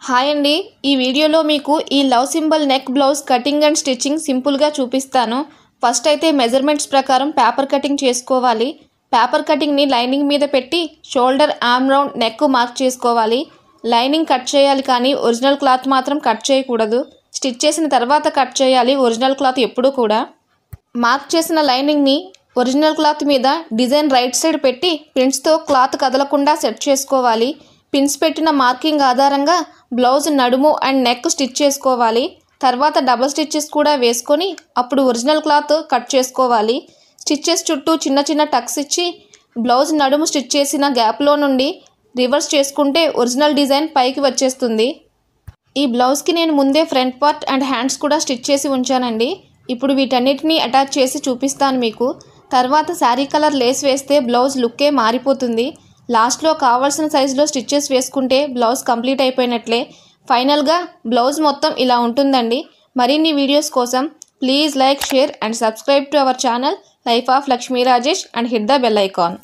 Hi అండి, ఈ వీడియోలో మీకు ఈ love symbol neck blouse cutting and stitching సింపుల్గా చూపిస్తాను. ఫస్ట్ అయితే మెజర్మెంట్స్ ప్రకారం పేపర్ కటింగ్ చేసుకోవాలి. పేపర్ కటింగ్ని లైనింగ్ మీద పెట్టి shoulder, arm round, neck mark చేసుకోవాలి. లైనింగ్ కట్ చేయాలి కానీ ఒరిజినల్ క్లాత్ మాత్రం కట్ చేయకూడదు. స్టిచ్ చేసిన తర్వాత కట్ చేయాలి ఒరిజినల్ క్లాత్ ఎప్పుడూ కూడా. మార్క్ చేసిన లైనింగ్ని ఒరిజినల్ క్లాత్ మీద డిజైన్ రైట్ సైడ్ పెట్టి పిన్స్తో క్లాత్ కదలకుండా సెట్ చేసుకోవాలి. పిన్స్ పెట్టిన మార్కింగ్ ఆధారంగా బ్లౌజ్ నడుము అండ్ నెక్ స్టిచ్ చేసుకోవాలి. తర్వాత డబల్ స్టిచ్చెస్ కూడా వేసుకొని అప్పుడు ఒరిజినల్ క్లాత్ కట్ చేసుకోవాలి. స్టిచ్చెస్ చుట్టూ చిన్న చిన్న టక్స్ ఇచ్చి బ్లౌజ్ నడుము స్టిచ్ చేసిన గ్యాప్లో నుండి రివర్స్ చేసుకుంటే ఒరిజినల్ డిజైన్ పైకి వచ్చేస్తుంది. ఈ బ్లౌజ్కి నేను ముందే ఫ్రంట్ పార్ట్ అండ్ హ్యాండ్స్ కూడా స్టిచ్ చేసి ఉంచానండి. ఇప్పుడు వీటన్నిటిని అటాచ్ చేసి చూపిస్తాను మీకు. తర్వాత శారీ కలర్ లేస్ వేస్తే బ్లౌజ్ లుక్కే మారిపోతుంది. లాస్ట్లో కావాల్సిన సైజులో స్టిచ్చెస్ వేసుకుంటే బ్లౌజ్ కంప్లీట్ అయిపోయినట్లే. ఫైనల్గా బ్లౌజ్ మొత్తం ఇలా ఉంటుందండి. మరిన్ని వీడియోస్ కోసం please like, share and subscribe to our channel life of Lakshmi Rajesh and hit the bell icon.